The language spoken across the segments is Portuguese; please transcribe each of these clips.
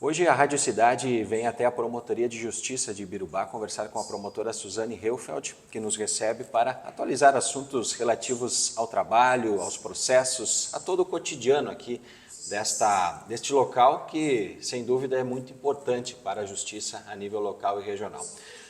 Hoje a Rádio Cidade vem até a Promotoria de Justiça de Ibirubá conversar com a promotora Suzane Heufeld, que nos recebe para atualizar assuntos relativos ao trabalho, aos processos, a todo o cotidiano aqui deste local que, sem dúvida, é muito importante para a justiça a nível local e regional.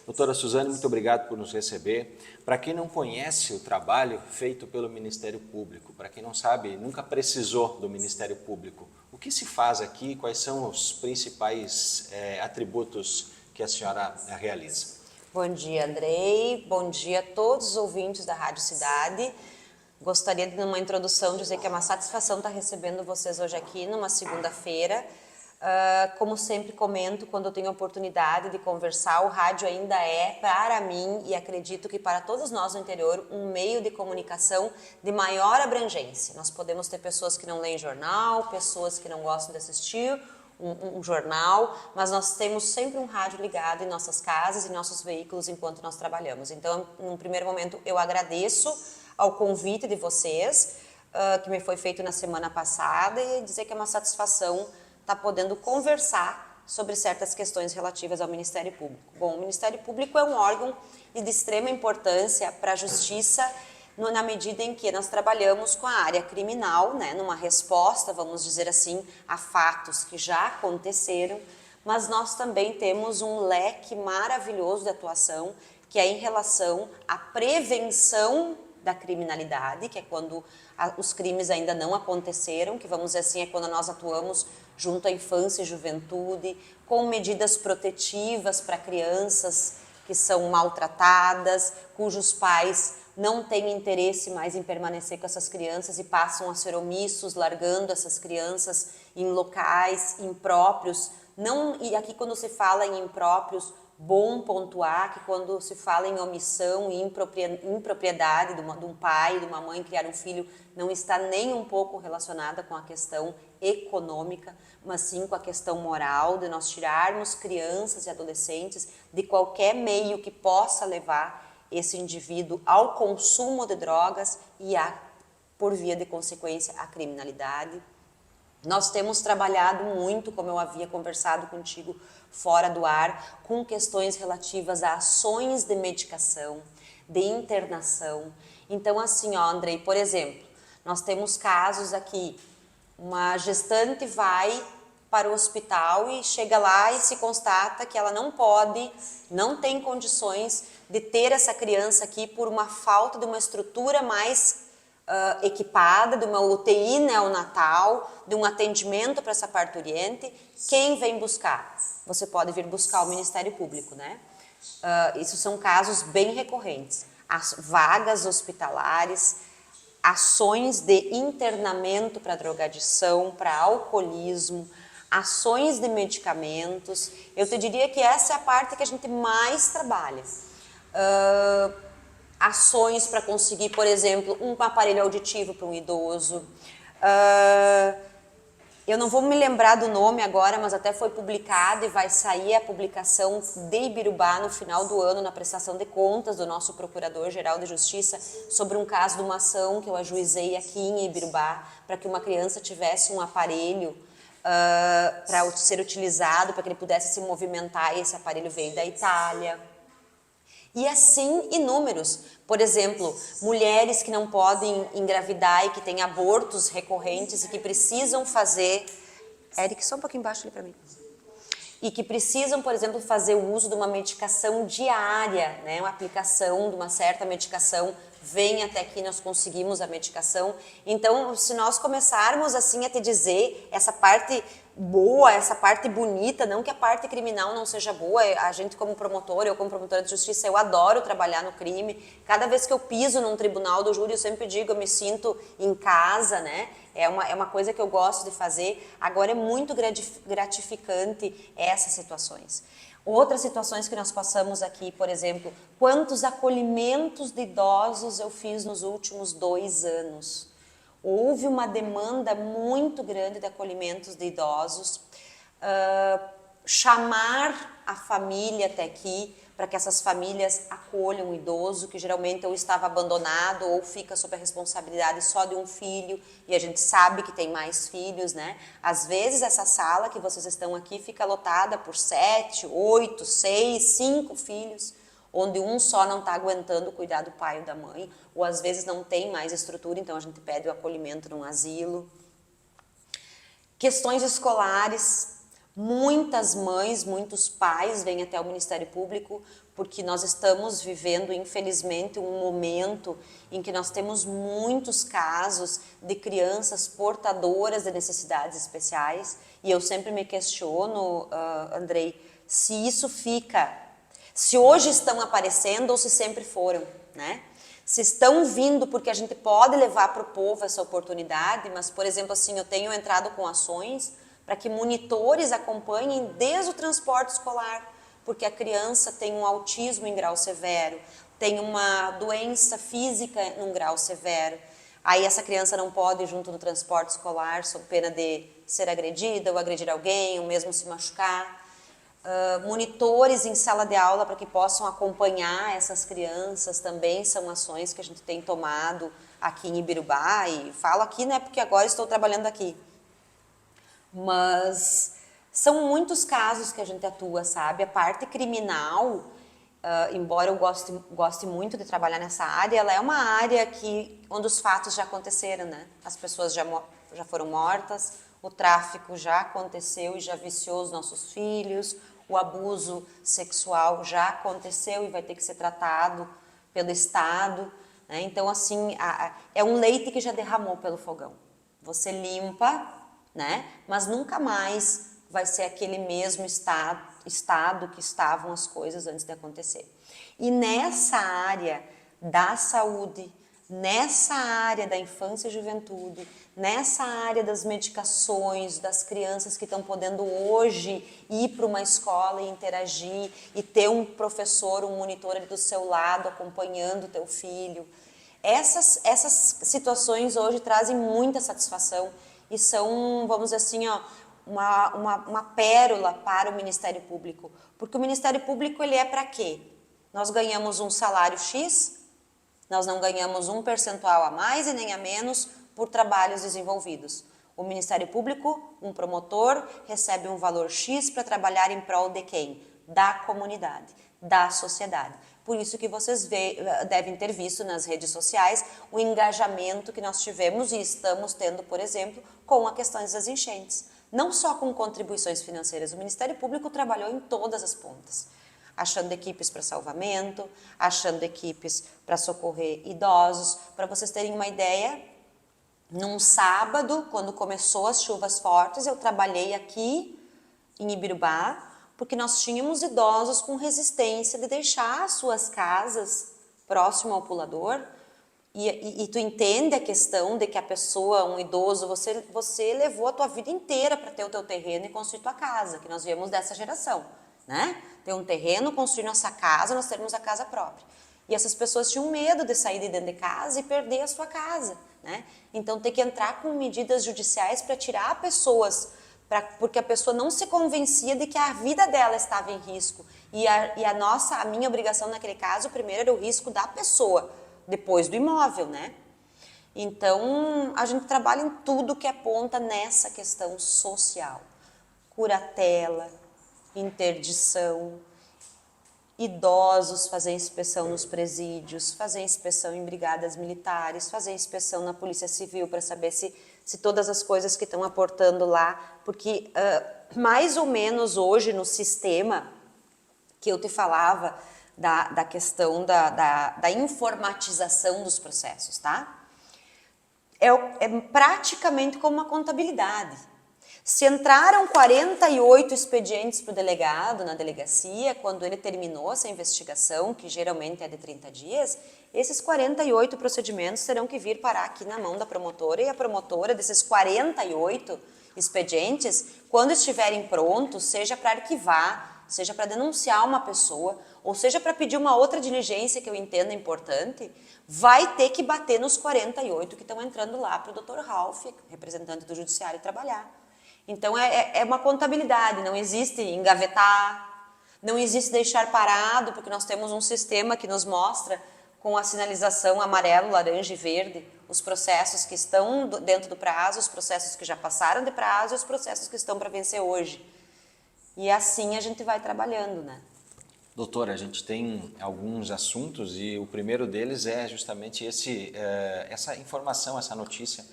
Doutora Suzane, muito obrigado por nos receber. Para quem não conhece o trabalho feito pelo Ministério Público, para quem não sabe, nunca precisou do Ministério Público, o que se faz aqui, quais são os principais atributos que a senhora realiza? Bom dia, Andrei. Bom dia a todos os ouvintes da Rádio Cidade. Gostaria de, numa introdução, dizer que é uma satisfação estar recebendo vocês hoje aqui, numa segunda-feira. Como sempre comento, quando eu tenho a oportunidade de conversar, o rádio ainda é, para mim, e acredito que para todos nós no interior, um meio de comunicação de maior abrangência. Nós podemos ter pessoas que não leem jornal, pessoas que não gostam de assistir um jornal, mas nós temos sempre um rádio ligado em nossas casas e nossos veículos enquanto nós trabalhamos. Então, num primeiro momento, eu agradeço ao convite de vocês, que me foi feito na semana passada, e dizer que é uma satisfação estar podendo conversar sobre certas questões relativas ao Ministério Público. Bom, o Ministério Público é um órgão de extrema importância para a Justiça, na medida em que nós trabalhamos com a área criminal, né, numa resposta, vamos dizer assim, a fatos que já aconteceram, mas nós também temos um leque maravilhoso de atuação, que é em relação à prevenção da criminalidade, que é quando os crimes ainda não aconteceram, que vamos dizer assim, é quando nós atuamos junto à infância e juventude, com medidas protetivas para crianças que são maltratadas, cujos pais não têm interesse mais em permanecer com essas crianças e passam a ser omissos, largando essas crianças em locais impróprios. Não, e aqui quando se fala em impróprios, bom pontuar que quando se fala em omissão e impropriedade de um pai, de uma mãe criar um filho, não está nem um pouco relacionada com a questão econômica, mas sim com a questão moral, de nós tirarmos crianças e adolescentes de qualquer meio que possa levar esse indivíduo ao consumo de drogas e, por via de consequência, à criminalidade. Nós temos trabalhado muito, como eu havia conversado contigo fora do ar, com questões relativas a ações de medicação, de internação. Então, assim, Andrei, por exemplo, nós temos casos aqui, uma gestante vai para o hospital e chega lá e se constata que ela não tem condições de ter essa criança aqui por uma falta de uma estrutura mais equipada, de uma UTI neonatal, de um atendimento para essa parturiente. Quem vem buscar? Você pode vir buscar o Ministério Público, né? Isso são casos bem recorrentes. As vagas hospitalares, ações de internamento para drogadição, para alcoolismo, ações de medicamentos. Eu te diria que essa é a parte que a gente mais trabalha. Ações para conseguir, por exemplo, um aparelho auditivo para um idoso. Eu não vou me lembrar do nome agora, mas até foi publicado e vai sair a publicação de Ibirubá no final do ano, na prestação de contas do nosso Procurador-Geral de Justiça, sobre um caso de uma ação que eu ajuizei aqui em Ibirubá, para que uma criança tivesse um aparelho para ser utilizado, para que ele pudesse se movimentar, e esse aparelho veio da Itália. E assim, inúmeros. Por exemplo, mulheres que não podem engravidar e que têm abortos recorrentes e que precisam fazer... Eric, só um pouquinho embaixo ali para mim. E que precisam, por exemplo, fazer o uso de uma medicação diária, né? Uma aplicação de uma certa medicação, vem até aqui, nós conseguimos a medicação. Então, se nós começarmos assim a te dizer essa parte boa, essa parte bonita, não que a parte criminal não seja boa, a gente como promotor, eu como promotora de justiça, eu adoro trabalhar no crime. Cada vez que eu piso num tribunal do júri, eu sempre digo, eu me sinto em casa, né? É uma coisa que eu gosto de fazer. Agora é muito gratificante essas situações. Outras situações que nós passamos aqui, por exemplo, quantos acolhimentos de idosos eu fiz nos últimos 2 anos? Houve uma demanda muito grande de acolhimentos de idosos. Chamar a família até aqui, para que essas famílias acolham o idoso, que geralmente ou estava abandonado ou fica sob a responsabilidade só de um filho, e a gente sabe que tem mais filhos, né? Às vezes essa sala que vocês estão aqui fica lotada por 7, 8, 6, 5 filhos, onde um só não está aguentando cuidar do pai ou da mãe, ou às vezes não tem mais estrutura, então a gente pede o acolhimento num asilo. Questões escolares, muitas mães, muitos pais vêm até o Ministério Público porque nós estamos vivendo, infelizmente, um momento em que nós temos muitos casos de crianças portadoras de necessidades especiais, e eu sempre me questiono, Andrei, se isso se hoje estão aparecendo ou se sempre foram, né? Se estão vindo porque a gente pode levar para o povo essa oportunidade, mas, por exemplo, assim, eu tenho entrado com ações para que monitores acompanhem desde o transporte escolar, porque a criança tem um autismo em grau severo, tem uma doença física num grau severo, aí essa criança não pode ir junto no transporte escolar sob pena de ser agredida ou agredir alguém, ou mesmo se machucar. Monitores em sala de aula para que possam acompanhar essas crianças também são ações que a gente tem tomado aqui em Ibirubá, e falo aqui, né, porque agora estou trabalhando aqui. Mas são muitos casos que a gente atua, sabe? A parte criminal, embora eu goste muito de trabalhar nessa área, ela é uma área onde os fatos já aconteceram, né? As pessoas já foram mortas, o tráfico já aconteceu e já viciou os nossos filhos, o abuso sexual já aconteceu e vai ter que ser tratado pelo Estado, né? Então, assim, é um leite que já derramou pelo fogão. Você limpa, né? Mas nunca mais vai ser aquele mesmo estado que estavam as coisas antes de acontecer. E nessa área da saúde, nessa área da infância e juventude, nessa área das medicações, das crianças que estão podendo hoje ir para uma escola e interagir e ter um professor, um monitor ali do seu lado acompanhando o teu filho. Essas situações hoje trazem muita satisfação e são, vamos dizer assim, ó, uma pérola para o Ministério Público. Porque o Ministério Público, ele é para quê? Nós ganhamos um salário X, nós não ganhamos um percentual a mais e nem a menos por trabalhos desenvolvidos. O Ministério Público, um promotor, recebe um valor X para trabalhar em prol de quem? Da comunidade, da sociedade. Por isso que vocês devem ter visto nas redes sociais o engajamento que nós tivemos e estamos tendo, por exemplo, com a questão das enchentes. Não só com contribuições financeiras, o Ministério Público trabalhou em todas as pontas, achando equipes para salvamento, achando equipes para socorrer idosos. Para vocês terem uma ideia, num sábado, quando começou as chuvas fortes, eu trabalhei aqui em Ibirubá, porque nós tínhamos idosos com resistência de deixar as suas casas próximo ao pulador, e tu entende a questão de que a pessoa, um idoso, você levou a tua vida inteira para ter o teu terreno e construir tua casa, que nós viemos dessa geração, né? Ter um terreno, construir nossa casa, nós termos a casa própria. E essas pessoas tinham medo de sair de dentro de casa e perder a sua casa, né? Então, ter que entrar com medidas judiciais para tirar pessoas, porque a pessoa não se convencia de que a vida dela estava em risco. E a minha obrigação naquele caso, primeiro era o risco da pessoa, depois do imóvel, né? Então, a gente trabalha em tudo que aponta nessa questão social. Curatela, interdição, idosos, fazer inspeção nos presídios, fazer inspeção em brigadas militares, fazer inspeção na Polícia Civil para saber se todas as coisas que estão aportando lá, porque mais ou menos hoje no sistema que eu te falava da questão da informatização dos processos, tá? É praticamente como uma contabilidade. Se entraram 48 expedientes para o delegado na delegacia, quando ele terminou essa investigação, que geralmente é de 30 dias, esses 48 procedimentos terão que vir parar aqui na mão da promotora, e a promotora desses 48 expedientes, quando estiverem prontos, seja para arquivar, seja para denunciar uma pessoa, ou seja para pedir uma outra diligência que eu entenda importante, vai ter que bater nos 48 que estão entrando lá para o Dr. Ralph, representante do Judiciário, trabalhar. Então, é uma contabilidade, não existe engavetar, Não existe deixar parado, porque nós temos um sistema que nos mostra com a sinalização amarelo, laranja e verde, os processos que estão dentro do prazo, os processos que já passaram de prazo e os processos que estão para vencer hoje. E assim a gente vai trabalhando, né? Doutora, a gente tem alguns assuntos e o primeiro deles é justamente essa informação, essa notícia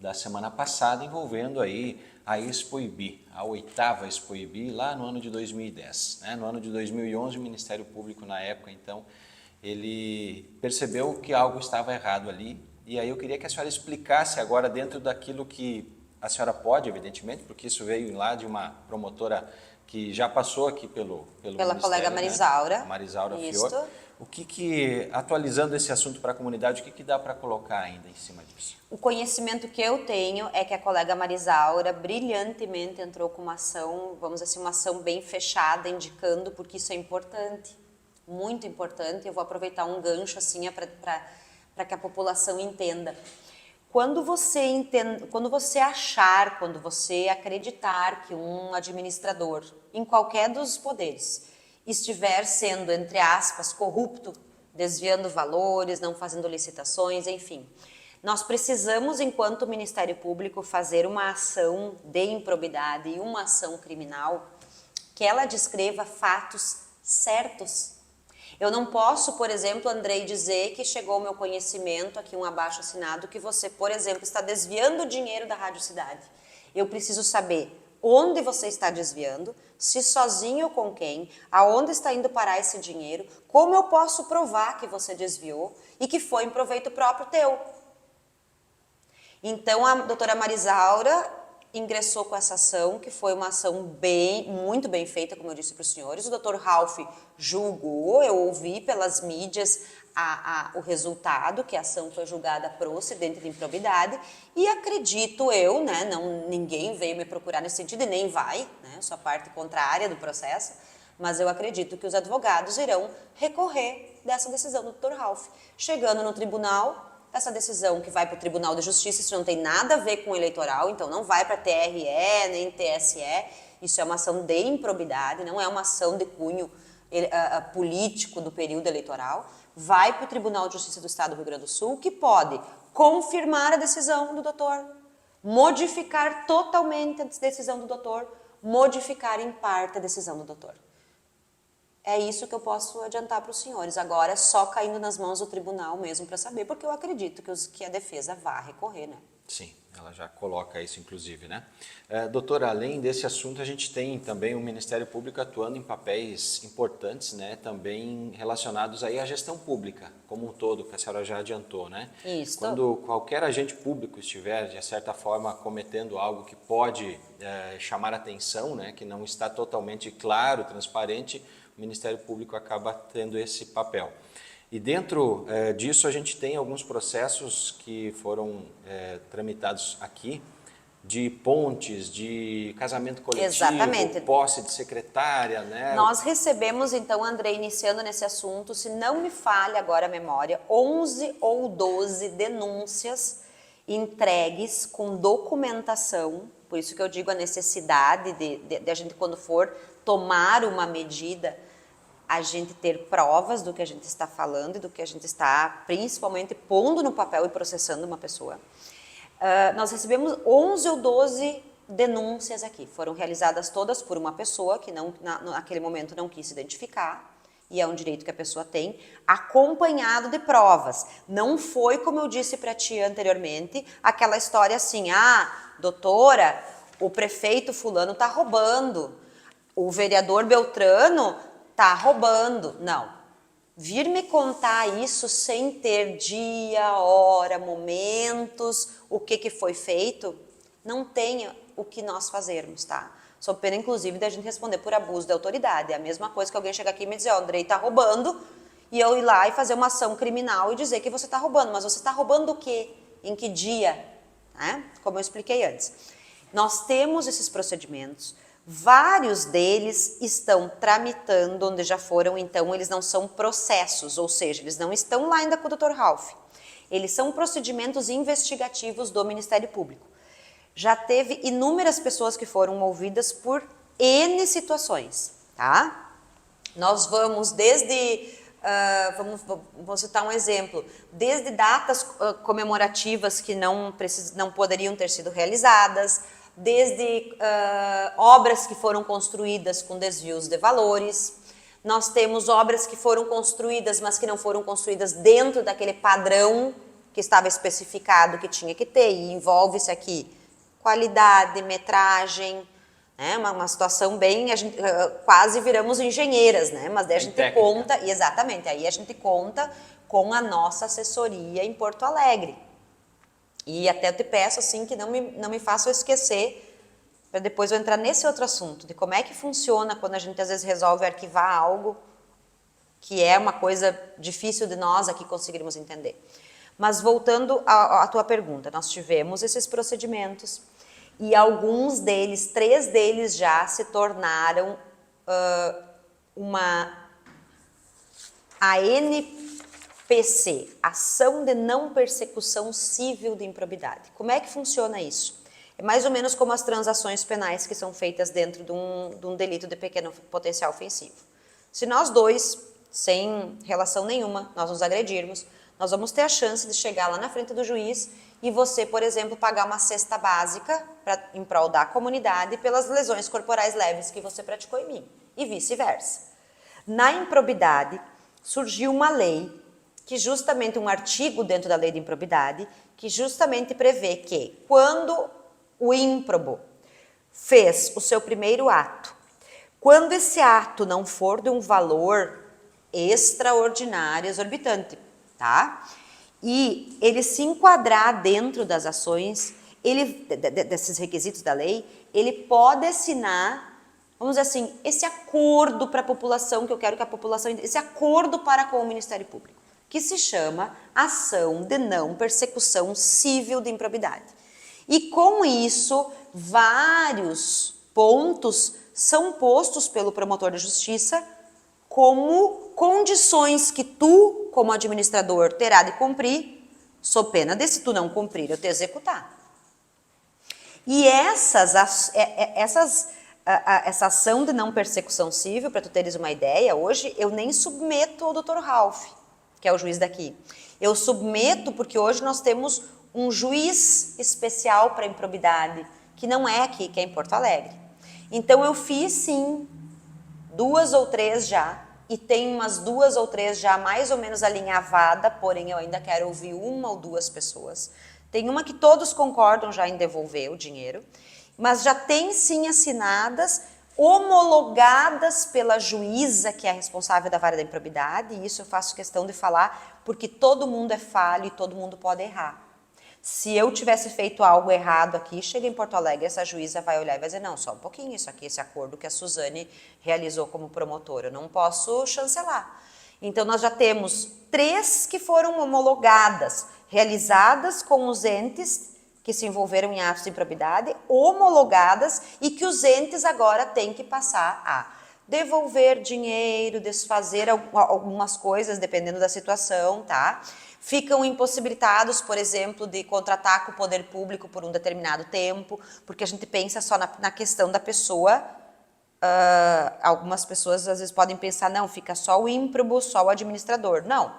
da semana passada envolvendo aí a Expo IBI, a 8ª Expo IBI, lá no ano de 2010. Né? No ano de 2011, o Ministério Público, na época, então, ele percebeu que algo estava errado ali. E aí eu queria que a senhora explicasse agora, dentro daquilo que a senhora pode, evidentemente, porque isso veio lá de uma promotora que já passou aqui pela colega Marisaura. Né? Marisaura Fior. Atualizando esse assunto para a comunidade, o que dá para colocar ainda em cima disso? O conhecimento que eu tenho é que a colega Marisaura brilhantemente entrou com uma ação, vamos dizer assim, uma ação bem fechada, indicando, porque isso é importante, muito importante. Eu vou aproveitar um gancho assim para que a população entenda. Quando você achar, quando você acreditar que um administrador, em qualquer dos poderes, estiver sendo, entre aspas, corrupto, desviando valores, não fazendo licitações, enfim, nós precisamos, enquanto Ministério Público, fazer uma ação de improbidade e uma ação criminal que ela descreva fatos certos. Eu não posso, por exemplo, Andrei, dizer que chegou ao meu conhecimento, aqui um abaixo-assinado, que você, por exemplo, está desviando o dinheiro da Rádio Cidade. Eu preciso saber onde você está desviando, se sozinho ou com quem, aonde está indo parar esse dinheiro, como eu posso provar que você desviou e que foi em proveito próprio teu. Então, a doutora Marisaura ingressou com essa ação, que foi uma ação muito bem feita, como eu disse para os senhores. O doutor Ralph julgou, eu ouvi pelas mídias o resultado, que a ação foi julgada procedente de improbidade, e acredito eu, né, ninguém veio me procurar nesse sentido e nem vai, né, eu sou a parte contrária do processo, mas eu acredito que os advogados irão recorrer dessa decisão do doutor Ralph. Chegando no tribunal, essa decisão que vai para o Tribunal de Justiça, isso não tem nada a ver com o eleitoral, então não vai para TRE nem TSE, isso é uma ação de improbidade, não é uma ação de cunho político do período eleitoral, vai para o Tribunal de Justiça do Estado do Rio Grande do Sul, que pode confirmar a decisão do doutor, modificar totalmente a decisão do doutor, modificar em parte a decisão do doutor. É isso que eu posso adiantar para os senhores. Agora é só caindo nas mãos do tribunal mesmo para saber, porque eu acredito que a defesa vá recorrer, né? Sim, ela já coloca isso, inclusive, né? Doutora, além desse assunto, a gente tem também o Ministério Público atuando em papéis importantes, né? Também relacionados aí à gestão pública, como um todo, que a senhora já adiantou, né? Isso. Quando qualquer agente público estiver, de certa forma, cometendo algo que pode chamar atenção, né? Que não está totalmente claro, transparente, o Ministério Público acaba tendo esse papel. E dentro disso a gente tem alguns processos que foram tramitados aqui, de pontes, de casamento coletivo, exatamente, posse de secretária, né? Nós recebemos, então, Andrei, iniciando nesse assunto, se não me falha agora a memória, 11 ou 12 denúncias entregues com documentação, por isso que eu digo a necessidade de a gente, quando for tomar uma medida, a gente ter provas do que a gente está falando e do que a gente está, principalmente, pondo no papel e processando uma pessoa. Nós recebemos 11 ou 12 denúncias aqui. Foram realizadas todas por uma pessoa que naquele momento não quis se identificar, e é um direito que a pessoa tem, acompanhado de provas. Não foi, como eu disse para ti anteriormente, aquela história assim, doutora, o prefeito fulano está roubando, o vereador Beltrano tá roubando. Não. Vir me contar isso sem ter dia, hora, momentos, o que foi feito, não tem o que nós fazermos, tá? Sou pena, inclusive, da gente responder por abuso de autoridade. É a mesma coisa que alguém chegar aqui e me dizer, Andrei tá roubando, e eu ir lá e fazer uma ação criminal e dizer que você tá roubando. Mas você tá roubando o quê? Em que dia? Né? Como eu expliquei antes. Nós temos esses procedimentos. Vários deles estão tramitando, onde já foram, então, eles não são processos, ou seja, eles não estão lá ainda com o Dr. Ralph. Eles são procedimentos investigativos do Ministério Público. Já teve inúmeras pessoas que foram ouvidas por N situações, tá? Nós vamos desde, vamos citar um exemplo, desde datas comemorativas que não poderiam ter sido realizadas, desde obras que foram construídas com desvios de valores. Nós temos obras que foram construídas, mas que não foram construídas dentro daquele padrão que estava especificado que tinha que ter, e envolve-se aqui qualidade, metragem, né? Uma situação bem, a gente quase viramos engenheiras, né? Mas daí a gente técnica. conta, exatamente, aí a gente conta com a nossa assessoria em Porto Alegre. E até eu te peço assim que não me façam esquecer, para depois eu entrar nesse outro assunto, de como é que funciona quando a gente às vezes resolve arquivar algo que é uma coisa difícil de nós aqui conseguirmos entender. Mas voltando à tua pergunta, nós tivemos esses procedimentos e alguns deles, 3 deles já se tornaram uma ANPC, Ação de Não Persecução Civil de Improbidade. Como é que funciona isso? É mais ou menos como as transações penais que são feitas dentro de um delito de pequeno potencial ofensivo. Se nós dois, sem relação nenhuma, nós nos agredirmos, nós vamos ter a chance de chegar lá na frente do juiz e você, por exemplo, pagar uma cesta básica em prol da comunidade pelas lesões corporais leves que você praticou em mim, e vice-versa. Na improbidade, surgiu uma lei, que justamente um artigo dentro da lei de improbidade, que justamente prevê que quando o ímprobo fez o seu primeiro ato, quando esse ato não for de um valor extraordinário, exorbitante, tá? E ele se enquadrar dentro das ações, desses requisitos da lei, ele pode assinar, vamos dizer assim, esse acordo para a população, que eu quero que a população, esse acordo para com o Ministério Público, que se chama Ação de Não Persecução Civil de Improbidade. E com isso, vários pontos são postos pelo promotor de justiça como condições que tu, como administrador, terá de cumprir, sob pena de, se tu não cumprir, eu te executar. E essa ação de não persecução civil, para tu teres uma ideia, hoje eu nem submeto ao Dr. Ralph, que é o juiz daqui. Eu submeto porque hoje nós temos um juiz especial para improbidade, que não é aqui, que é em Porto Alegre. Então eu fiz sim 2 ou 3 já, e tem umas 2 ou 3 já mais ou menos alinhavada, porém eu ainda quero ouvir 1 ou 2 pessoas. Tem uma que todos concordam já em devolver o dinheiro, mas já tem sim assinadas, homologadas pela juíza que é responsável da vara da improbidade, e isso eu faço questão de falar, porque todo mundo é falho e todo mundo pode errar. Se eu tivesse feito algo errado aqui, chega em Porto Alegre, essa juíza vai olhar e vai dizer, não, só um pouquinho, isso aqui, esse acordo que a Suzane realizou como promotora, eu não posso chancelar. Então, nós já temos 3 que foram homologadas, realizadas com os entes que se envolveram em atos de improbidade, homologadas, e que os entes agora têm que passar a devolver dinheiro, desfazer algumas coisas, dependendo da situação, tá? Ficam impossibilitados, por exemplo, de contratar com o poder público por um determinado tempo, porque a gente pensa só na questão da pessoa. Algumas pessoas às vezes podem pensar, não, fica só o ímprobo, só o administrador. Não,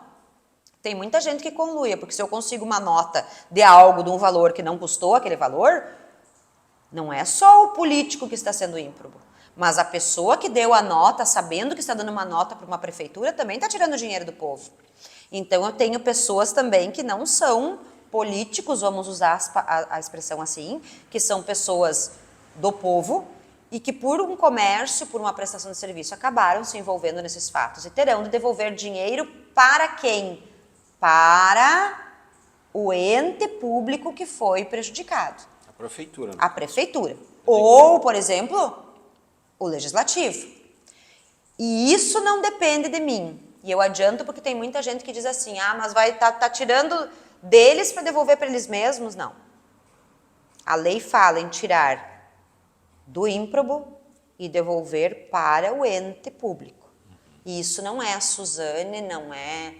tem muita gente que conluia, porque se eu consigo uma nota de algo, de um valor que não custou aquele valor, não é só o político que está sendo ímprobo, mas a pessoa que deu a nota, sabendo que está dando uma nota para uma prefeitura, também está tirando dinheiro do povo. Então, eu tenho pessoas também que não são políticos, vamos usar a expressão assim, que são pessoas do povo e que por um comércio, por uma prestação de serviço, acabaram se envolvendo nesses fatos e terão de devolver dinheiro para quem? Para o ente público que foi prejudicado. A prefeitura. Né? A prefeitura. Ou, por exemplo, o legislativo. E isso não depende de mim. E eu adianto porque tem muita gente que diz assim, mas vai tá tirando deles para devolver para eles mesmos. Não. A lei fala em tirar do ímprobo e devolver para o ente público. E isso não é a Suzane, não é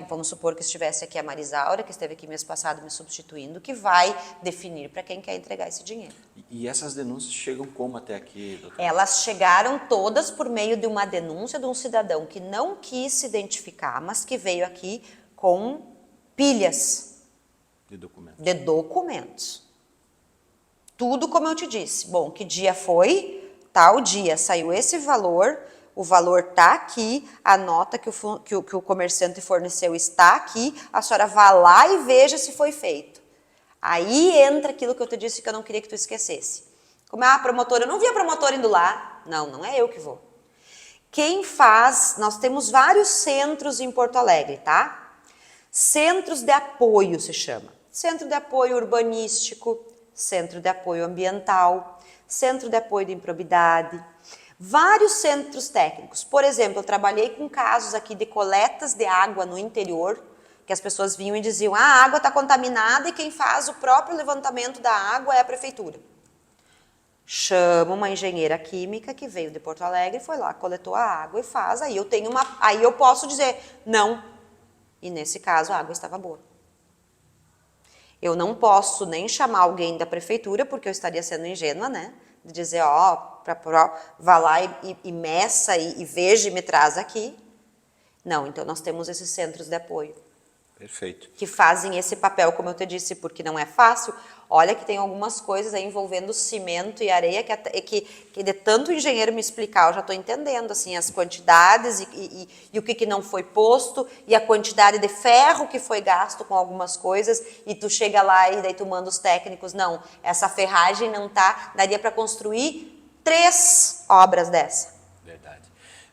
vamos supor que estivesse aqui a Marisaura, que esteve aqui mês passado me substituindo, que vai definir para quem quer entregar esse dinheiro. E essas denúncias chegam como até aqui, doutora? Elas chegaram todas por meio de uma denúncia de um cidadão que não quis se identificar, mas que veio aqui com pilhas de documentos. Tudo como eu te disse. Bom, que dia foi? Tal dia saiu esse valor, o valor está aqui, a nota que o comerciante forneceu está aqui, a senhora vá lá e veja se foi feito. Aí entra aquilo que eu te disse que eu não queria que tu esquecesse. Como é a promotora? Eu não vi a promotora indo lá. Não, não é eu que vou. Quem faz, nós temos vários centros em Porto Alegre, tá? Centros de apoio se chama. Centro de apoio urbanístico, centro de apoio ambiental, centro de apoio de improbidade, vários centros técnicos. Por exemplo, eu trabalhei com casos aqui de coletas de água no interior, que as pessoas vinham e diziam, a água está contaminada e quem faz o próprio levantamento da água é a prefeitura. Chama uma engenheira química que veio de Porto Alegre, foi lá, coletou a água e faz, aí eu posso dizer, não. E nesse caso a água estava boa. Eu não posso nem chamar alguém da prefeitura, porque eu estaria sendo ingênua, né? De dizer, vá lá e meça e veja e me traz aqui. Não, então nós temos esses centros de apoio. Perfeito. Que fazem esse papel, como eu te disse, porque não é fácil. Olha que tem algumas coisas aí envolvendo cimento e areia que de tanto o engenheiro me explicar, eu já estou entendendo, assim, as quantidades e o que não foi posto e a quantidade de ferro que foi gasto com algumas coisas e tu chega lá e daí tu manda os técnicos, não, essa ferragem não tá, daria para construir 3 obras dessa. Verdade.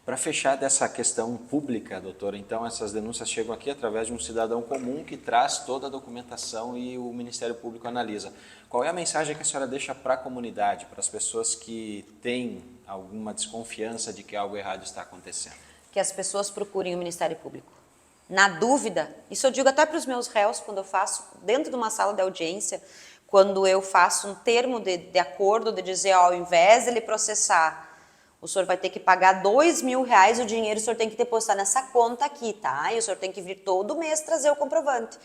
Para fechar dessa questão pública, doutora, então essas denúncias chegam aqui através de um cidadão comum que traz toda a documentação e o Ministério Público analisa. Qual é a mensagem que a senhora deixa para a comunidade, para as pessoas que têm alguma desconfiança de que algo errado está acontecendo? Que as pessoas procurem o Ministério Público. Na dúvida, isso eu digo até para os meus réus, quando eu faço dentro de uma sala de audiência, quando eu faço um termo de acordo de dizer, ao invés de ele processar, o senhor vai ter que pagar R$2.000, o dinheiro o senhor tem que depositar nessa conta aqui, tá? E o senhor tem que vir todo mês trazer o comprovante.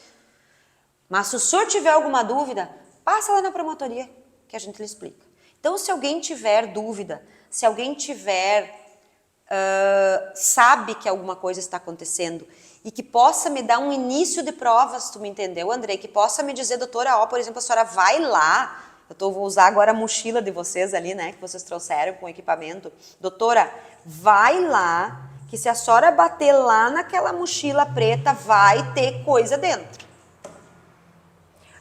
Mas se o senhor tiver alguma dúvida, passa lá na promotoria, que a gente lhe explica. Então, se alguém tiver dúvida, se alguém tiver, sabe que alguma coisa está acontecendo e que possa me dar um início de provas, tu me entendeu, Andrei? Que possa me dizer, doutora, por exemplo, a senhora vai lá, vou usar agora a mochila de vocês ali, né, que vocês trouxeram com equipamento. Doutora, vai lá, que se a senhora bater lá naquela mochila preta, vai ter coisa dentro.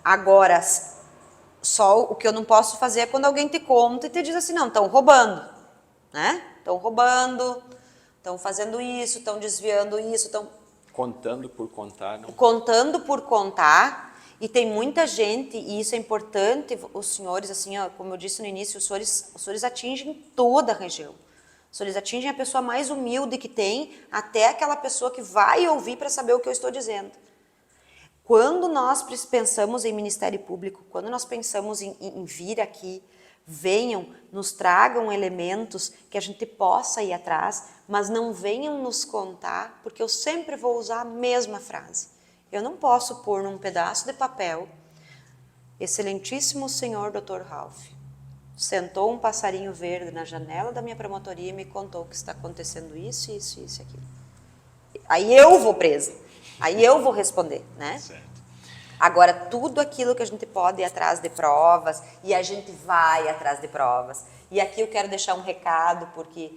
Agora, só o que eu não posso fazer é quando alguém te conta e te diz assim, não, estão roubando, né? Estão roubando, estão fazendo isso, estão desviando isso, estão... Contando por contar, não? Contando por contar. E tem muita gente, e isso é importante, os senhores, assim, ó, como eu disse no início, os senhores atingem toda a região. Os senhores atingem a pessoa mais humilde que tem, até aquela pessoa que vai ouvir para saber o que eu estou dizendo. Quando nós pensamos em Ministério Público, quando nós pensamos em vir aqui, venham, nos tragam elementos que a gente possa ir atrás, mas não venham nos contar, porque eu sempre vou usar a mesma frase. Eu não posso pôr num pedaço de papel, excelentíssimo senhor Dr. Ralph, sentou um passarinho verde na janela da minha promotoria e me contou que está acontecendo isso, isso, isso e aquilo. Aí eu vou presa, aí eu vou responder, né? Certo. Agora, tudo aquilo que a gente pode ir atrás de provas, e a gente vai atrás de provas. E aqui eu quero deixar um recado, porque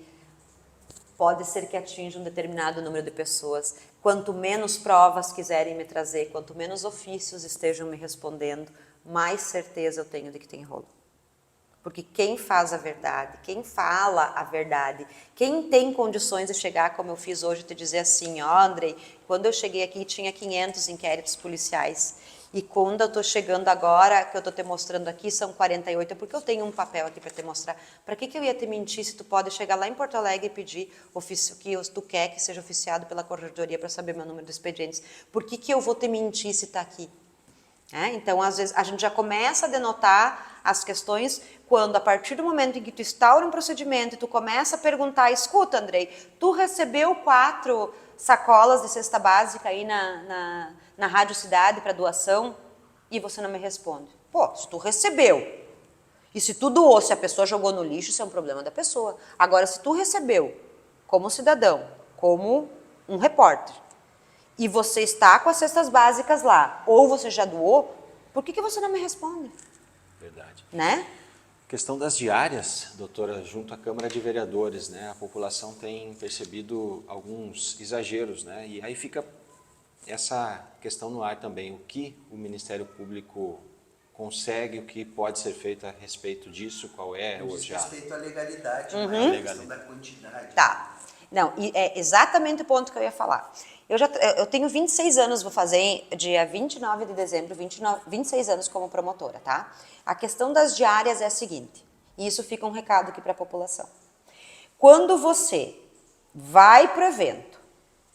pode ser que atinja um determinado número de pessoas. Quanto menos provas quiserem me trazer, quanto menos ofícios estejam me respondendo, mais certeza eu tenho de que tem rolo. Porque quem faz a verdade, quem fala a verdade, quem tem condições de chegar, como eu fiz hoje, te dizer assim, ó, Andrei, quando eu cheguei aqui tinha 500 inquéritos policiais. E quando eu estou chegando agora, que eu estou te mostrando aqui, são 48, porque eu tenho um papel aqui para te mostrar. Para que eu ia te mentir se tu pode chegar lá em Porto Alegre e pedir que tu quer que seja oficiado pela corregedoria para saber meu número de expedientes? Por que eu vou te mentir se está aqui? Então, às vezes, a gente já começa a denotar as questões quando a partir do momento em que tu instaura um procedimento e tu começa a perguntar, escuta, Andrei, tu recebeu 4 sacolas de cesta básica aí na Rádio Cidade para doação e você não me responde. Pô, se tu recebeu e se tu doou, se a pessoa jogou no lixo, isso é um problema da pessoa. Agora, se tu recebeu como cidadão, como um repórter, e você está com as cestas básicas lá, ou você já doou, por que você não me responde? Verdade. Né? Questão das diárias, doutora, junto à Câmara de Vereadores, né? A população tem percebido alguns exageros, né? E aí fica essa questão no ar também. O que o Ministério Público consegue, o que pode ser feito a respeito disso, qual é hoje a... respeito à legalidade, não é a questão da quantidade. Tá. Não, e é exatamente o ponto que eu ia falar. Eu tenho 26 anos, vou fazer dia 29 de dezembro, 26 anos como promotora, tá? A questão das diárias é a seguinte, e isso fica um recado aqui para a população. Quando você vai para o evento,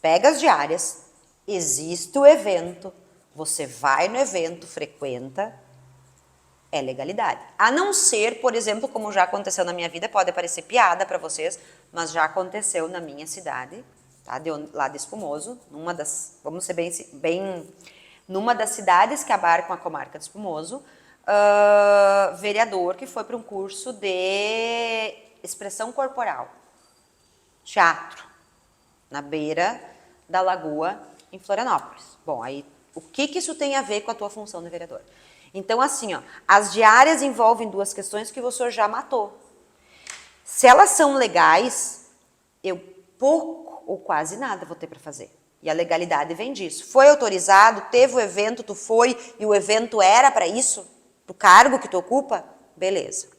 pega as diárias, existe o evento, você vai no evento, frequenta, é legalidade. A não ser, por exemplo, como já aconteceu na minha vida, pode parecer piada para vocês, mas já aconteceu na minha cidade, tá? Lá de Espumoso, numa das, vamos ser bem numa das cidades que abarcam a comarca de Espumoso, vereador que foi para um curso de expressão corporal, teatro, na beira da lagoa, em Florianópolis. Bom, aí o que isso tem a ver com a tua função de vereador? Então, assim, ó, as diárias envolvem 2 questões que o senhor já matou. Se elas são legais, eu pouco ou quase nada vou ter para fazer. E a legalidade vem disso. Foi autorizado, teve o evento, tu foi e o evento era para isso, do cargo que tu ocupa, beleza.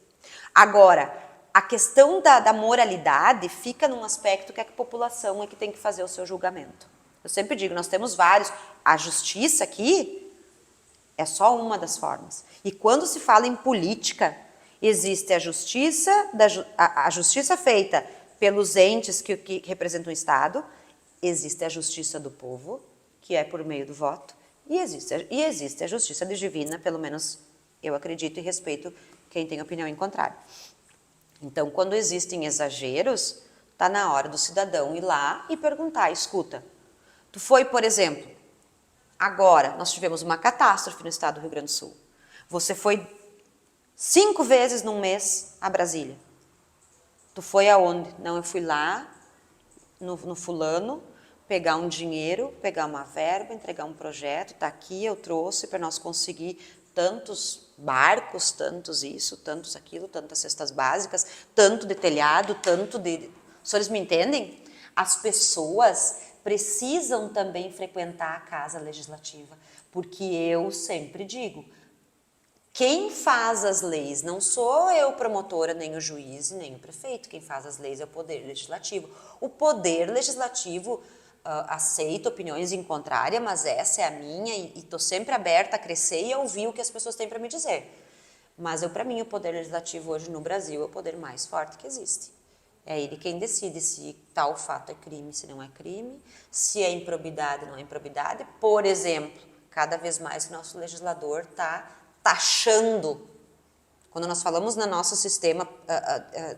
Agora, a questão da moralidade fica num aspecto que a população é que tem que fazer o seu julgamento. Eu sempre digo, nós temos vários. A justiça aqui é só uma das formas. E quando se fala em política, existe a justiça feita pelos entes que representam o Estado, existe a justiça do povo, que é por meio do voto, e existe a justiça divina, pelo menos eu acredito e respeito quem tem opinião em contrário. Então, quando existem exageros, está na hora do cidadão ir lá e perguntar, escuta, tu foi, por exemplo, agora, nós tivemos uma catástrofe no estado do Rio Grande do Sul. Você foi 5 vezes num mês a Brasília. Tu foi aonde? Não, eu fui lá, no fulano, pegar um dinheiro, pegar uma verba, entregar um projeto, tá aqui, eu trouxe para nós conseguir tantos barcos, tantos isso, tantos aquilo, tantas cestas básicas, tanto de telhado, tanto de... Os senhores me entendem? As pessoas precisam também frequentar a Casa Legislativa, porque eu sempre digo, quem faz as leis não sou eu, promotora, nem o juiz, nem o prefeito, quem faz as leis é o Poder Legislativo. O Poder Legislativo aceita opiniões em contrária, mas essa é a minha e estou sempre aberta a crescer e a ouvir o que as pessoas têm para me dizer. Mas para mim o Poder Legislativo hoje no Brasil é o poder mais forte que existe. É ele quem decide se tal fato é crime, se não é crime, se é improbidade, não é improbidade. Por exemplo, cada vez mais que nosso legislador está taxando, quando nós falamos no nosso sistema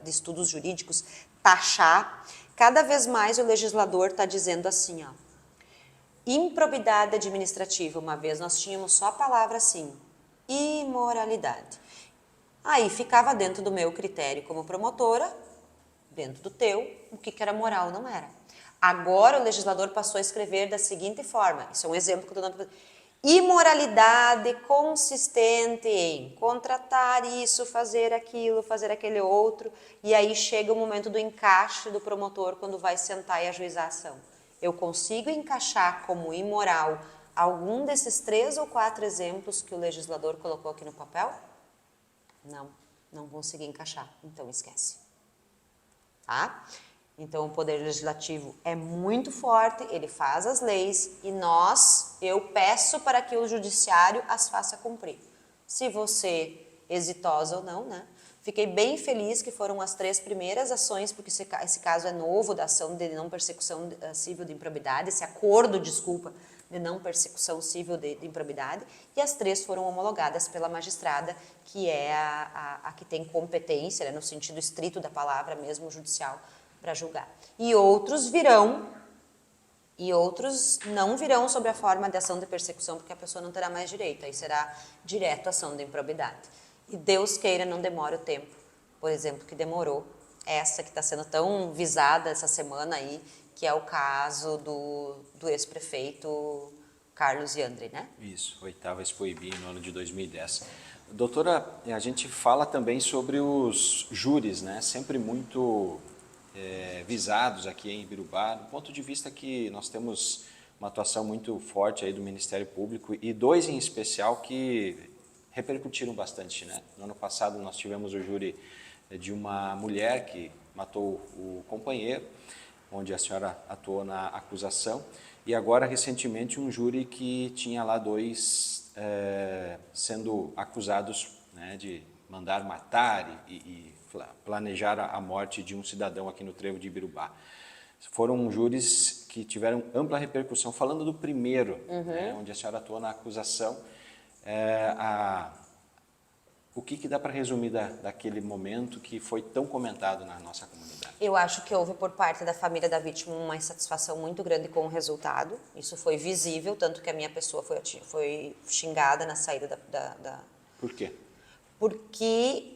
de estudos jurídicos, taxar, cada vez mais o legislador está dizendo assim, ó, improbidade administrativa, uma vez nós tínhamos só a palavra assim, imoralidade. Aí ficava dentro do meu critério como promotora, dentro do teu, o que era moral não era. Agora o legislador passou a escrever da seguinte forma, isso é um exemplo que eu estou dando. Imoralidade consistente em contratar isso, fazer aquilo, fazer aquele outro, e aí chega o momento do encaixe do promotor quando vai sentar e ajuizar a ação. Eu consigo encaixar como imoral algum desses 3 ou 4 exemplos que o legislador colocou aqui no papel? Não consegui encaixar, então esquece. Tá? Então, o Poder Legislativo é muito forte, ele faz as leis e eu peço para que o Judiciário as faça cumprir. Se você exitosa ou não, né? Fiquei bem feliz que foram as 3 primeiras ações, porque esse caso é novo, da ação de não persecução civil de improbidade, esse acordo, desculpa, de não persecução civil de improbidade, e as 3 foram homologadas pela magistrada, que é a que tem competência, né, no sentido estrito da palavra mesmo, judicial, para julgar. E outros virão, e outros não virão sob a forma de ação de persecução, porque a pessoa não terá mais direito, aí será direto ação de improbidade. E Deus queira não demore o tempo, por exemplo, que demorou essa que está sendo tão visada essa semana aí, que é o caso do ex-prefeito Carlos Yandri, né? Isso, 8ª Expoibi no ano de 2010. Doutora, a gente fala também sobre os júris, né? Sempre muito visados aqui em Ibirubá, do ponto de vista que nós temos uma atuação muito forte aí do Ministério Público e 2 em especial que repercutiram bastante, né? No ano passado nós tivemos o júri de uma mulher que matou o companheiro, onde a senhora atuou na acusação, e agora recentemente um júri que tinha lá 2 sendo acusados, né, de mandar matar e planejar a morte de um cidadão aqui no trevo de Ibirubá. Foram júris que tiveram ampla repercussão. Falando do primeiro, né, onde a senhora atuou na acusação, o que dá para resumir daquele momento que foi tão comentado na nossa comunidade? Eu acho que houve por parte da família da vítima uma insatisfação muito grande com o resultado. Isso foi visível, tanto que a minha pessoa foi xingada na saída da... Por quê? Porque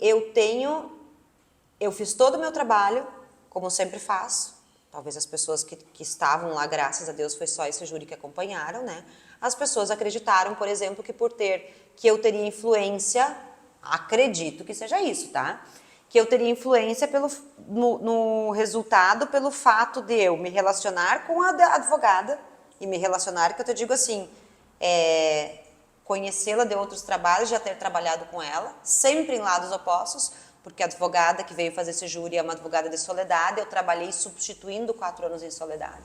eu fiz todo o meu trabalho, como sempre faço. Talvez as pessoas que estavam lá, graças a Deus, foi só esse júri que acompanharam, né? As pessoas acreditaram, por exemplo, que eu teria influência, acredito que seja isso, tá? Que eu teria influência no resultado pelo fato de eu me relacionar com a advogada, e me relacionar, que eu te digo assim, conhecê-la de outros trabalhos, já ter trabalhado com ela, sempre em lados opostos, porque a advogada que veio fazer esse júri é uma advogada de Soledade, eu trabalhei substituindo 4 anos em Soledade.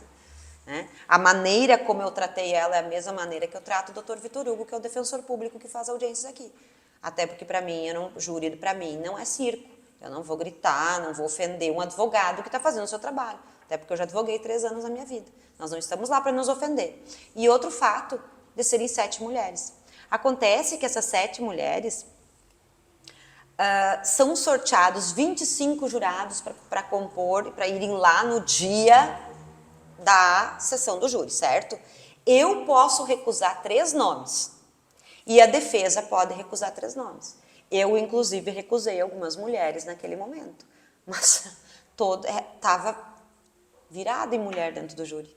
Né? A maneira como eu tratei ela é a mesma maneira que eu trato o Dr. Vitor Hugo, que é o defensor público que faz audiências aqui. Até porque para mim, júri para mim não é circo. Eu não vou gritar, não vou ofender um advogado que está fazendo o seu trabalho. Até porque eu já advoguei 3 anos na minha vida. Nós não estamos lá para nos ofender. E outro fato de serem 7 mulheres. Acontece que essas 7 mulheres são sorteados 25 jurados para compor, para irem lá no dia da sessão do júri, certo? Eu posso recusar 3 nomes e a defesa pode recusar 3 nomes. Eu, inclusive, recusei algumas mulheres naquele momento, mas estava virada em mulher dentro do júri.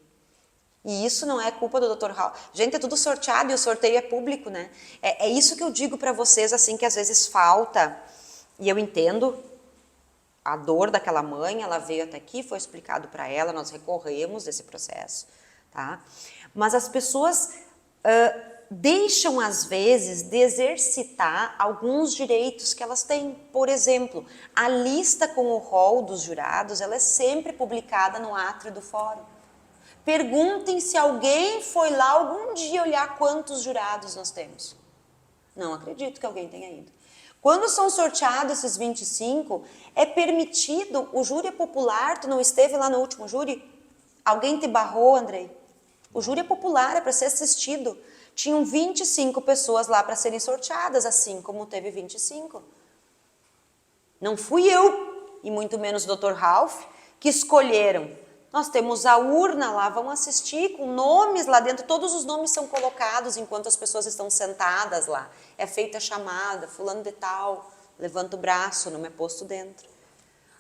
E isso não é culpa do Dr. Hall. Gente, é tudo sorteado e o sorteio é público, né? É isso que eu digo para vocês, assim, que às vezes falta. E eu entendo a dor daquela mãe, ela veio até aqui, foi explicado para ela, nós recorremos desse processo, tá? Mas as pessoas deixam, às vezes, de exercitar alguns direitos que elas têm. Por exemplo, a lista com o rol dos jurados, ela é sempre publicada no átrio do fórum. Perguntem se alguém foi lá algum dia olhar quantos jurados nós temos. Não acredito que alguém tenha ido. Quando são sorteados esses 25, é permitido, o júri é popular, tu não esteve lá no último júri? Alguém te barrou, Andrei? O júri é popular, é para ser assistido. Tinham 25 pessoas lá para serem sorteadas, assim como teve 25. Não fui eu, e muito menos o Dr. Ralph, que escolheram. Nós temos a urna lá, vão assistir com nomes lá dentro, todos os nomes são colocados enquanto as pessoas estão sentadas lá. É feita a chamada, fulano de tal, levanta o braço, não é posto dentro.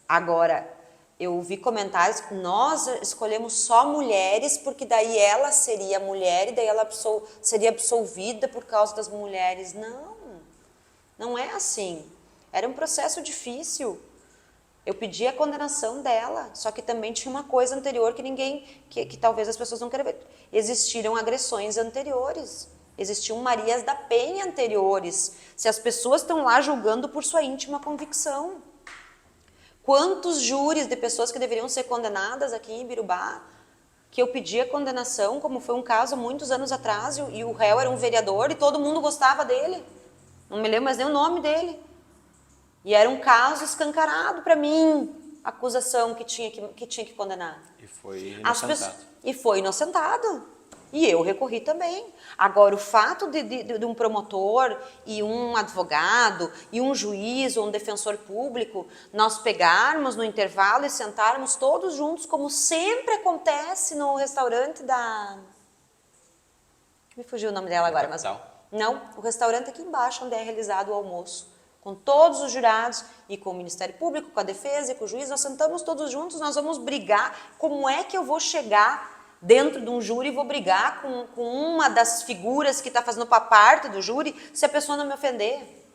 Agora, eu vi comentários que nós escolhemos só mulheres, porque daí ela seria mulher e daí ela seria absolvida por causa das mulheres. Não, não é assim. Era um processo difícil. Eu pedi a condenação dela, só que também tinha uma coisa anterior que talvez as pessoas não queiram ver. Existiram agressões anteriores, existiam Marias da Penha anteriores. Se as pessoas estão lá julgando por sua íntima convicção. Quantos júris de pessoas que deveriam ser condenadas aqui em Ibirubá, que eu pedi a condenação, como foi um caso muitos anos atrás, e o réu era um vereador e todo mundo gostava dele. Não me lembro mais nem o nome dele. E era um caso escancarado para mim, a acusação que tinha que condenar. E foi inocentado. E foi inocentado. E eu recorri também. Agora, o fato de um promotor e um advogado e um juiz ou um defensor público nós pegarmos no intervalo e sentarmos todos juntos, como sempre acontece no restaurante da... Me fugiu o nome dela agora, mas... Não, o restaurante aqui embaixo, onde é realizado o almoço, com todos os jurados e com o Ministério Público, com a defesa e com o juiz, nós sentamos todos juntos, nós vamos brigar. Como é que eu vou chegar dentro de um júri e vou brigar com uma das figuras que está fazendo parte do júri se a pessoa não me ofender?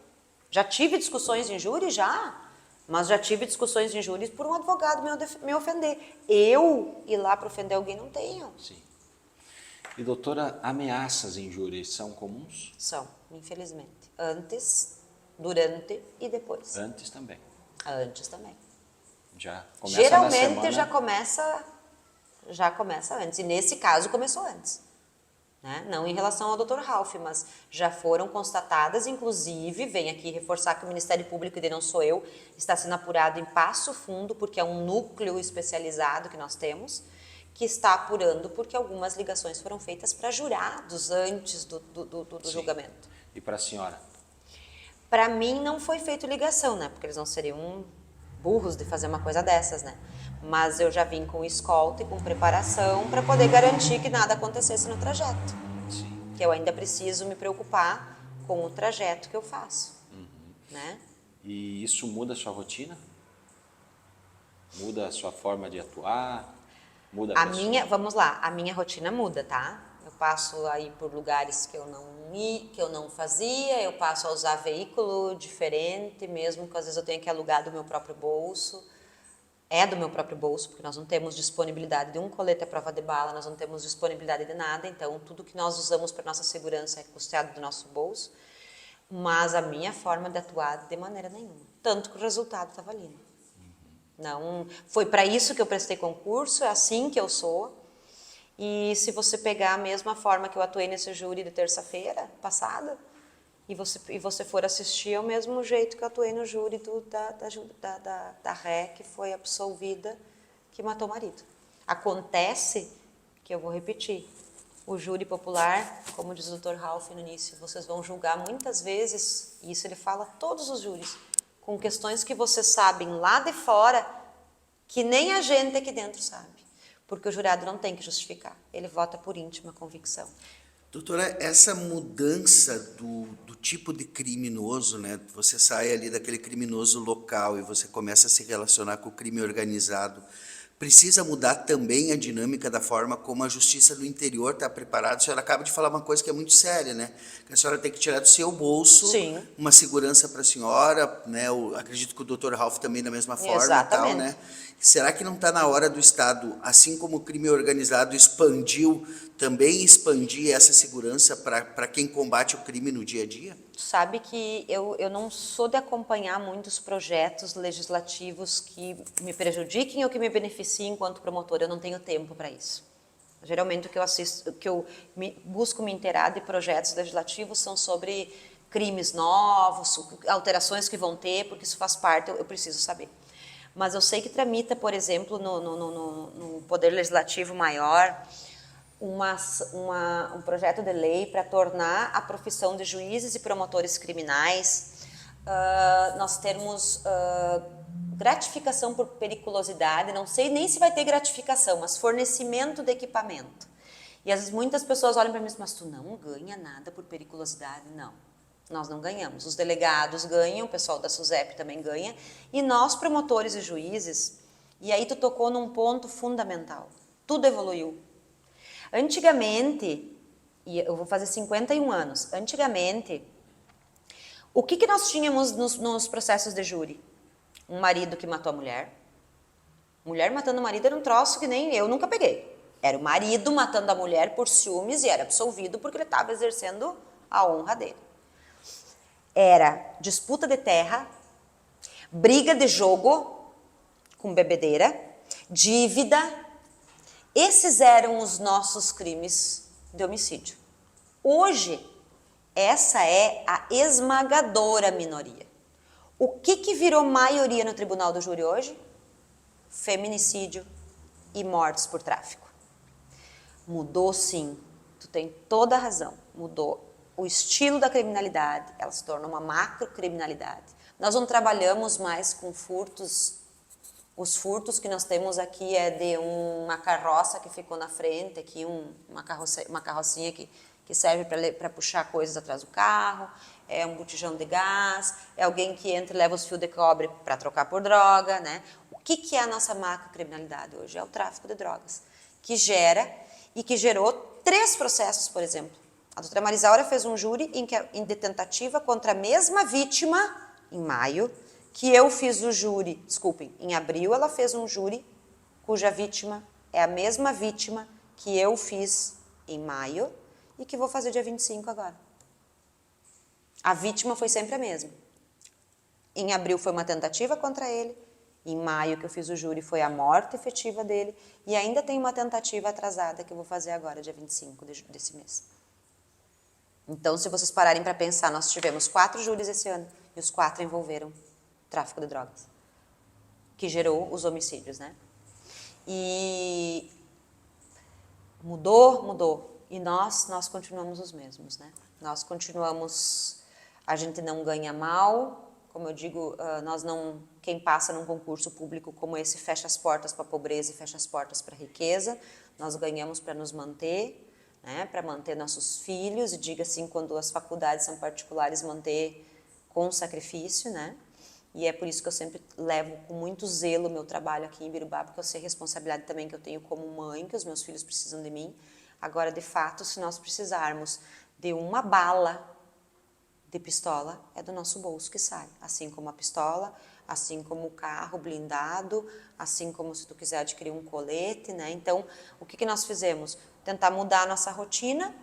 Já tive discussões em júri? Já. Mas já tive discussões em júri por um advogado me ofender. Eu ir lá para ofender alguém não tenho. Sim. E doutora, ameaças em júri são comuns? São, infelizmente. Antes, durante e depois. Antes também. Antes também. Já começa Geralmente na semana... já começa antes. E nesse caso começou antes. Né? Não em relação ao Dr. Ralph, mas já foram constatadas, inclusive, venho aqui reforçar que o Ministério Público, e não sou eu, está sendo apurado em Passo Fundo, porque é um núcleo especializado que nós temos, que está apurando porque algumas ligações foram feitas para jurados antes do julgamento. E para a senhora? Para mim não foi feita ligação, né? Porque eles não seriam burros de fazer uma coisa dessas, né? Mas eu já vim com escolta e com preparação para poder garantir que nada acontecesse no trajeto. Sim. Que eu ainda preciso me preocupar com o trajeto que eu faço. Né? E isso muda a sua rotina? Muda a sua forma de atuar? Muda Vamos lá, a minha rotina muda, tá? Eu passo a ir por lugares que eu não fazia, eu passo a usar veículo diferente, mesmo que às vezes eu tenha que alugar do meu próprio bolso. É do meu próprio bolso, porque nós não temos disponibilidade de um colete à prova de bala, nós não temos disponibilidade de nada, então tudo que nós usamos para nossa segurança é custeado do nosso bolso, mas a minha forma de atuar de maneira nenhuma, tanto que o resultado estava ali. Não, foi para isso que eu prestei concurso, é assim que eu sou, e se você pegar a mesma forma que eu atuei nesse júri de terça-feira passada, e você for assistir é o mesmo jeito que eu atuei no júri da ré que foi absolvida, que matou o marido. Acontece que eu vou repetir, o júri popular, como diz o Dr. Ralph no início, vocês vão julgar muitas vezes, e isso ele fala a todos os júris, com questões que vocês sabem lá de fora, que nem a gente aqui dentro sabe, porque o jurado não tem que justificar, ele vota por íntima convicção. Doutora, essa mudança do tipo de criminoso, né? Você sai ali daquele criminoso local e você começa a se relacionar com o crime organizado, precisa mudar também a dinâmica da forma como a justiça do interior está preparada. A senhora acaba de falar uma coisa que é muito séria, né? Que a senhora tem que tirar do seu bolso uma segurança para a senhora, né? Eu acredito que o Dr. Ralph também da mesma forma. Exatamente. E tal, né? Será que não está na hora do Estado, assim como o crime organizado expandiu, também expandir essa segurança para quem combate o crime no dia a dia? Sabe que eu não sou de acompanhar muitos projetos legislativos que me prejudiquem ou que me beneficiem enquanto promotora. Eu não tenho tempo para isso. Geralmente o que eu assisto, busco me inteirar de projetos legislativos são sobre crimes novos, alterações que vão ter, porque isso faz parte, eu preciso saber. Mas eu sei que tramita, por exemplo, no Poder Legislativo Maior, um projeto de lei para tornar a profissão de juízes e promotores criminais, nós termos gratificação por periculosidade, não sei nem se vai ter gratificação, mas fornecimento de equipamento. E às vezes muitas pessoas olham para mim e dizem, mas tu não ganha nada por periculosidade? Não, nós não ganhamos. Os delegados ganham, o pessoal da SUSEP também ganha, e nós promotores e juízes, e aí tu tocou num ponto fundamental, tudo evoluiu. Antigamente, e eu vou fazer 51 anos, antigamente, o que nós tínhamos nos processos de júri? Um marido que matou a mulher. Mulher matando o marido era um troço que nem eu nunca peguei. Era o marido matando a mulher por ciúmes e era absolvido porque ele estava exercendo a honra dele. Era disputa de terra, briga de jogo com bebedeira, dívida. Esses eram os nossos crimes de homicídio. Hoje, essa é a esmagadora minoria. O que virou maioria no Tribunal do Júri hoje? Feminicídio e mortes por tráfico. Mudou sim, tu tem toda a razão, mudou o estilo da criminalidade, ela se torna uma macrocriminalidade. Nós não trabalhamos mais com furtos. Os furtos que nós temos aqui é de uma carroça que ficou na frente, aqui uma carrocinha que serve para puxar coisas atrás do carro, é um botijão de gás, é alguém que entra e leva os fios de cobre para trocar por droga, né? O que é a nossa macrocriminalidade hoje? É o tráfico de drogas, que gera e que gerou 3 processos, por exemplo. A doutora Marisaura fez um júri de tentativa contra a mesma vítima em maio, que eu fiz o júri, desculpem, em abril ela fez um júri cuja vítima é a mesma vítima que eu fiz em maio e que vou fazer dia 25 agora. A vítima foi sempre a mesma. Em abril foi uma tentativa contra ele, em maio que eu fiz o júri foi a morte efetiva dele e ainda tem uma tentativa atrasada que eu vou fazer agora, dia 25 desse mês. Então, se vocês pararem para pensar, nós tivemos 4 júris esse ano e os 4 envolveram tráfico de drogas, que gerou os homicídios, né? E mudou. E nós continuamos os mesmos, né? Nós continuamos, a gente não ganha mal, como eu digo, quem passa num concurso público como esse fecha as portas para a pobreza e fecha as portas para a riqueza, nós ganhamos para nos manter, né? Para manter nossos filhos, e diga assim, quando as faculdades são particulares, manter com sacrifício, né? E é por isso que eu sempre levo com muito zelo o meu trabalho aqui em Birubá, porque eu sei a responsabilidade também que eu tenho como mãe, que os meus filhos precisam de mim. Agora, de fato, se nós precisarmos de uma bala de pistola, é do nosso bolso que sai. Assim como a pistola, assim como o carro blindado, assim como se tu quiser adquirir um colete, né? Então, o que nós fizemos? Tentar mudar a nossa rotina,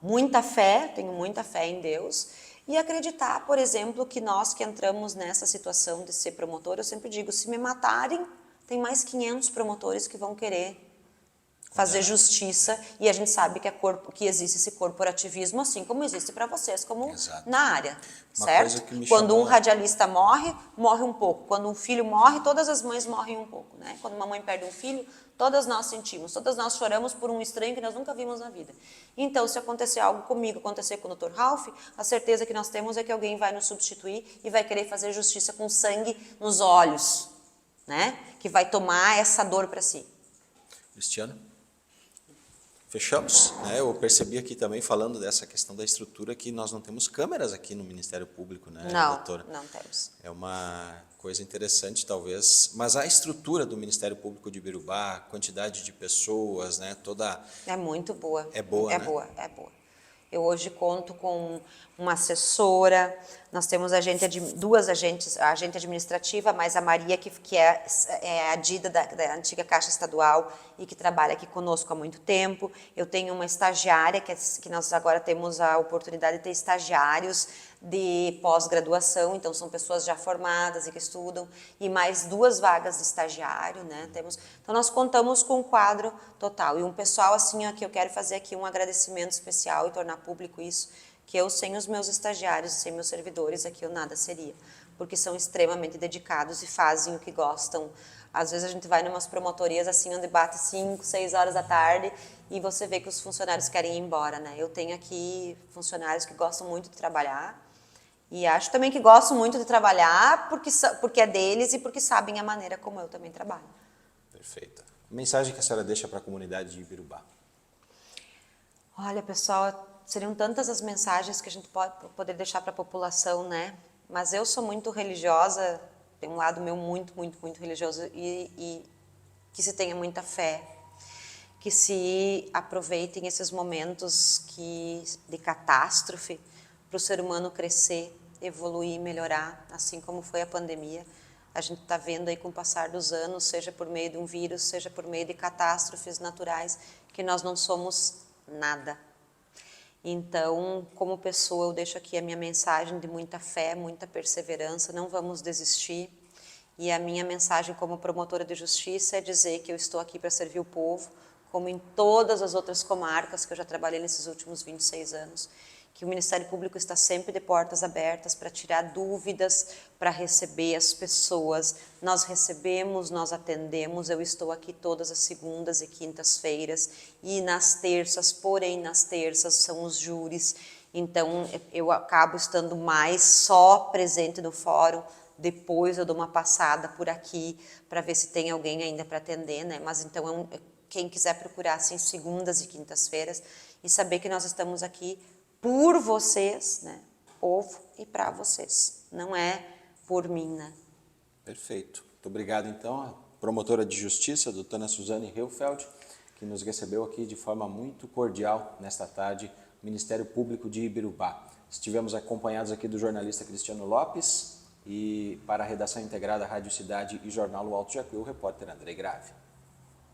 muita fé, tenho muita fé em Deus, e acreditar, por exemplo, que nós que entramos nessa situação de ser promotor, eu sempre digo, se me matarem, tem mais 500 promotores que vão querer fazer justiça, e a gente sabe que existe esse corporativismo, assim como existe para vocês, como Exato. na área, Uma certo? coisa que me Quando chamou um radialista morre um pouco. Quando um filho morre, todas as mães morrem um pouco, né? Quando uma mãe perde um filho, todas nós sentimos, todas nós choramos por um estranho que nós nunca vimos na vida. Então, se acontecer algo comigo, acontecer com o Dr. Ralph, a certeza que nós temos é que alguém vai nos substituir e vai querer fazer justiça com sangue nos olhos, né? Que vai tomar essa dor para si. Cristiano? Fechamos, né? Eu percebi aqui também, falando dessa questão da estrutura, que nós não temos câmeras aqui no Ministério Público, né, doutora? Não temos. É uma coisa interessante, talvez, mas a estrutura do Ministério Público de Birubá, a quantidade de pessoas, né, toda... É muito boa. É boa, é né? É boa. Eu hoje conto com uma assessora, nós temos duas agentes, a agente administrativa, mais a Maria, que é a Dida da antiga Caixa Estadual e que trabalha aqui conosco há muito tempo. Eu tenho uma estagiária, que nós agora temos a oportunidade de ter estagiários de pós-graduação, então são pessoas já formadas e que estudam, e mais 2 vagas de estagiário, né? Então nós contamos com um quadro total. E um pessoal assim, ó, que eu quero fazer aqui um agradecimento especial e tornar público isso, que eu sem os meus estagiários, sem meus servidores aqui eu nada seria, porque são extremamente dedicados e fazem o que gostam. Às vezes a gente vai em umas promotorias assim, onde bate 5, 6 horas da tarde e você vê que os funcionários querem ir embora, né? Eu tenho aqui funcionários que gostam muito de trabalhar e acho também que gostam muito de trabalhar porque é deles e porque sabem a maneira como eu também trabalho. Perfeito. Mensagem que a senhora deixa para a comunidade de Ibirubá? Olha, pessoal, seriam tantas as mensagens que a gente pode poder deixar para a população, né? Mas eu sou muito religiosa, tem um lado meu muito, muito, muito religioso e que se tenha muita fé, que se aproveitem esses momentos de catástrofe para o ser humano crescer, evoluir, melhorar, assim como foi a pandemia. A gente está vendo aí com o passar dos anos, seja por meio de um vírus, seja por meio de catástrofes naturais, que nós não somos nada. Então, como pessoa, eu deixo aqui a minha mensagem de muita fé, muita perseverança, não vamos desistir. E a minha mensagem como promotora de justiça é dizer que eu estou aqui para servir o povo, como em todas as outras comarcas que eu já trabalhei nesses últimos 26 anos. que o Ministério Público está sempre de portas abertas para tirar dúvidas, para receber as pessoas. Nós recebemos, nós atendemos, eu estou aqui todas as segundas e quintas-feiras e nas terças, porém nas terças são os júris, então eu acabo estando mais só presente no fórum, depois eu dou uma passada por aqui para ver se tem alguém ainda para atender, né? Mas então quem quiser procurar assim segundas e quintas-feiras e saber que nós estamos aqui por vocês, né, povo, e para vocês. Não é por mim, né? Perfeito. Muito obrigado, então, à promotora de justiça, a doutora Suzane Heufeld, que nos recebeu aqui de forma muito cordial nesta tarde, Ministério Público de Ibirubá. Estivemos acompanhados aqui do jornalista Cristiano Lopes e para a redação integrada Rádio Cidade e Jornal O Alto Jacuí, o repórter Andrei Grave.